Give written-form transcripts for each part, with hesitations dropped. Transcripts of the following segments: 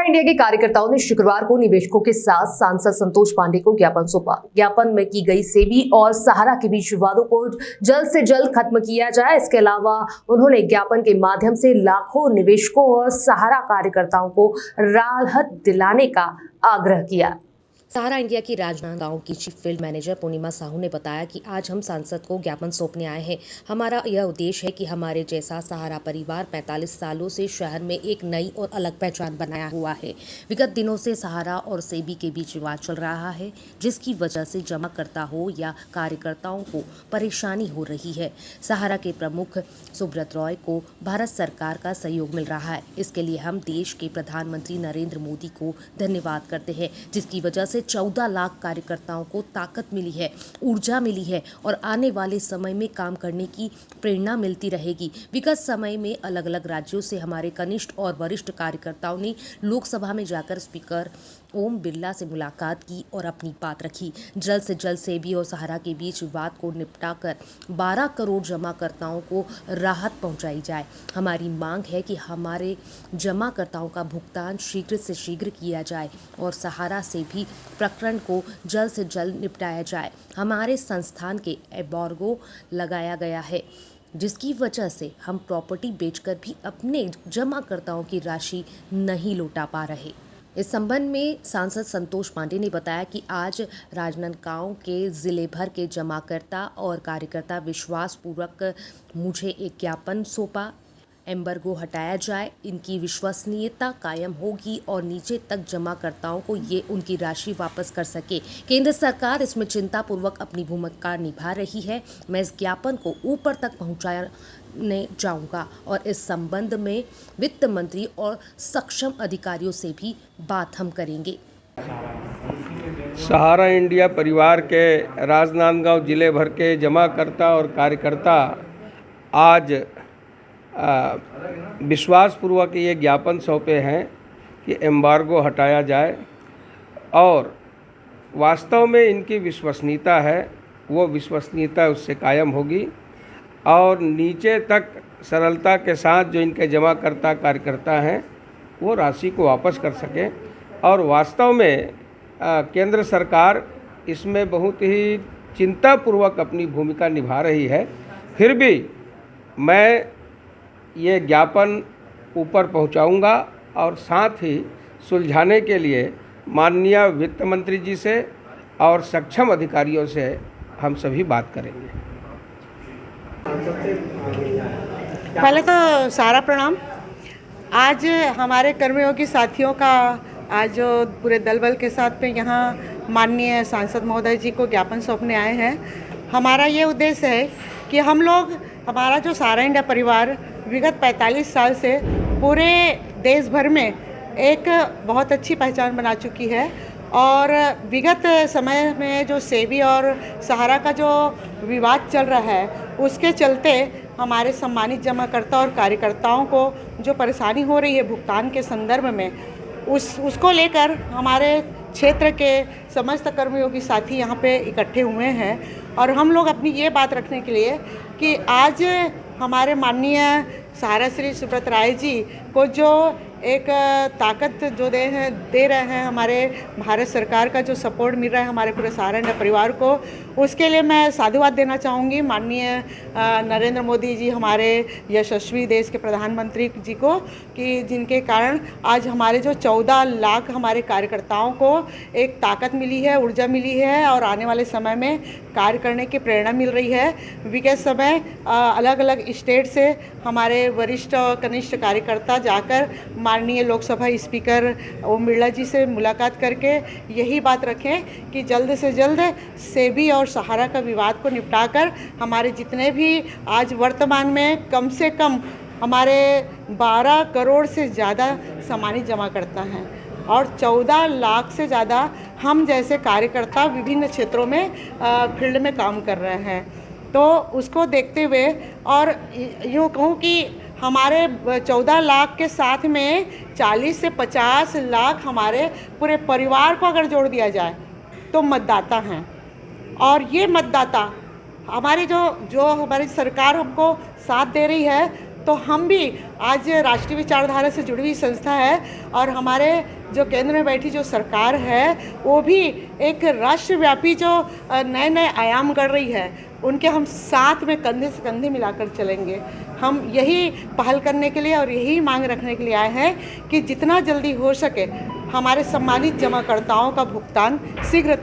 India के कार्यकर्ताओं ने शुक्रवार को निवेशकों के साथ सांसद संतोष पांडे को ज्ञापन सौंपा। ज्ञापन में की गई सेबी और सहारा के बीच विवादों को जल्द से जल्द खत्म किया जाए। इसके अलावा उन्होंने ज्ञापन के माध्यम से लाखों निवेशकों और सहारा कार्यकर्ताओं को राहत दिलाने का आग्रह किया। सहारा इंडिया की राजनांदगांव की चीफ फील्ड मैनेजर पूर्णिमा साहू ने बताया कि आज हम सांसद को ज्ञापन सौंपने आए हैं। हमारा यह उद्देश्य है कि हमारे जैसा सहारा परिवार 45 सालों से शहर में एक नई और अलग पहचान बनाया हुआ है। विगत दिनों से सहारा और सेबी के बीच विवाद चल रहा है, जिसकी वजह से जमाकर्ता हो या कार्यकर्ताओं को परेशानी हो रही है। सहारा के प्रमुख सुब्रत रॉय को भारत सरकार का सहयोग मिल रहा है। इसके लिए हम देश के प्रधानमंत्री नरेंद्र मोदी को धन्यवाद करते हैं, जिसकी वजह से 14 लाख कार्यकर्ताओं को ताकत मिली है, ऊर्जा मिली है और आने वाले समय में काम करने की प्रेरणा मिलती रहेगी। विगत समय में अलग अलग राज्यों से हमारे कनिष्ठ और वरिष्ठ कार्यकर्ताओं ने लोकसभा में जाकर स्पीकर ओम बिरला से मुलाकात की और अपनी बात रखी। जल्द से जल्द सेबी और सहारा के बीच विवाद को निपटाकर 12 करोड़ जमाकर्ताओं को राहत पहुंचाई जाए। हमारी मांग है कि हमारे जमाकर्ताओं का भुगतान शीघ्र से शीघ्र किया जाए और सहारा से भी प्रकरण को जल्द से जल्द निपटाया जाए। हमारे संस्थान के एम्बार्गो लगाया गया है, जिसकी वजह से हम प्रॉपर्टी बेचकर भी अपने जमाकर्ताओं की राशि नहीं लौटा पा रहे। इस संबंध में सांसद संतोष पांडे ने बताया कि आज राजनांदगांव के जिले भर के जमाकर्ता और कार्यकर्ता विश्वासपूर्वक मुझे एक ज्ञापन सौंपा। एम्बार्गो हटाया जाए, इनकी विश्वसनीयता कायम होगी और नीचे तक जमाकर्ताओं को ये उनकी राशि वापस कर सके। केंद्र सरकार इसमें चिंतापूर्वक अपनी भूमिका निभा रही है। मैं इस ज्ञापन को ऊपर तक पहुंचाने जाऊंगा और इस संबंध में वित्त मंत्री और सक्षम अधिकारियों से भी बात हम करेंगे। सहारा इंडिया परिवार के राजनांदगांव जिले भर के जमाकर्ता और कार्यकर्ता आज विश्वासपूर्वक ये ज्ञापन सौंपे हैं कि एम्बार्गो हटाया जाए और वास्तव में इनकी विश्वसनीयता है, वो विश्वसनीयता उससे कायम होगी और नीचे तक सरलता के साथ जो इनके जमाकर्ता कार्यकर्ता हैं वो राशि को वापस कर सकें। और वास्तव में केंद्र सरकार इसमें बहुत ही चिंतापूर्वक अपनी भूमिका निभा रही है। फिर भी मैं ये ज्ञापन ऊपर पहुंचाऊंगा और साथ ही सुलझाने के लिए माननीय वित्त मंत्री जी से और सक्षम अधिकारियों से हम सभी बात करेंगे। पहले तो सारा प्रणाम। आज हमारे कर्मयोगी साथियों का आज जो पूरे दल बल के साथ में यहाँ माननीय सांसद महोदय जी को ज्ञापन सौंपने आए हैं। हमारा ये उद्देश्य है कि हम लोग, हमारा जो सहारा इंडिया परिवार विगत 45 साल से पूरे देश भर में एक बहुत अच्छी पहचान बना चुकी है और विगत समय में जो सेबी और सहारा का जो विवाद चल रहा है उसके चलते हमारे सम्मानित जमाकर्ता और कार्यकर्ताओं को जो परेशानी हो रही है भुगतान के संदर्भ में, उसको लेकर हमारे क्षेत्र के समस्त कर्मयोगी साथी यहाँ पे इकट्ठे हुए हैं और हम लोग अपनी ये बात रखने के लिए कि आज हमारे माननीय सहारा श्री सुब्रत राय जी को जो एक ताकत जो दे रहे हैं, हमारे भारत सरकार का जो सपोर्ट मिल रहा है हमारे पूरे सहारा इंडिया परिवार को, उसके लिए मैं साधुवाद देना चाहूँगी माननीय नरेंद्र मोदी जी, हमारे यशस्वी देश के प्रधानमंत्री जी को, कि जिनके कारण आज हमारे जो 14 लाख हमारे कार्यकर्ताओं को एक ताकत मिली है, ऊर्जा मिली है और आने वाले समय में कार्य करने की प्रेरणा मिल रही है। विगत समय अलग अलग स्टेट से हमारे वरिष्ठ और कनिष्ठ कार्यकर्ता जाकर माननीय लोकसभा स्पीकर ओम बिरला जी से मुलाकात करके यही बात रखें कि जल्द से जल्द सेबी और सहारा का विवाद को निपटाकर हमारे जितने भी आज वर्तमान में कम से कम हमारे 12 करोड़ से ज़्यादा सम्मानित जमाकर्ता हैं और 14 लाख से ज़्यादा हम जैसे कार्यकर्ता विभिन्न क्षेत्रों में फील्ड में काम कर रहे हैं, तो उसको देखते हुए और यूँ कहूँ कि हमारे 14 लाख के साथ में 40 से 50 लाख हमारे पूरे परिवार को अगर जोड़ दिया जाए तो मतदाता हैं और ये मतदाता हमारी जो हमारी सरकार हमको साथ दे रही है, तो हम भी आज राष्ट्रीय विचारधारा से जुड़ी हुई संस्था है और हमारे जो केंद्र में बैठी जो सरकार है वो भी एक राष्ट्रव्यापी जो नए नए आयाम कर रही है, उनके हम साथ में कंधे से कंधे मिलाकर चलेंगे। हम यही पहल करने के लिए और यही मांग रखने के लिए आए हैं कि जितना जल्दी हो सके हमारे सम्मानित जमाकर्ताओं का भुगतान शीघ्र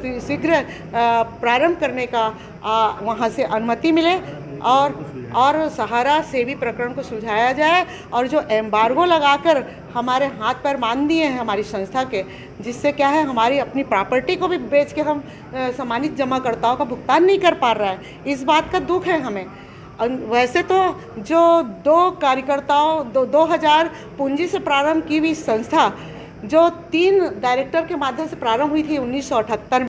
प्रारंभ करने का वहाँ से अनुमति मिले और सहारा सेवी प्रकरण को सुलझाया जाए और जो एम्बार्गो लगाकर हमारे हाथ पैर बांध दिए हैं हमारी संस्था के, जिससे क्या है हमारी अपनी प्रॉपर्टी को भी बेच के हम सम्मानित जमाकर्ताओं का भुगतान नहीं कर पा रहा है, इस बात का दुख है हमें। वैसे तो जो 2000 पूंजी से प्रारंभ की हुई संस्था जो 3 डायरेक्टर के माध्यम से प्रारंभ हुई थी 1978 में,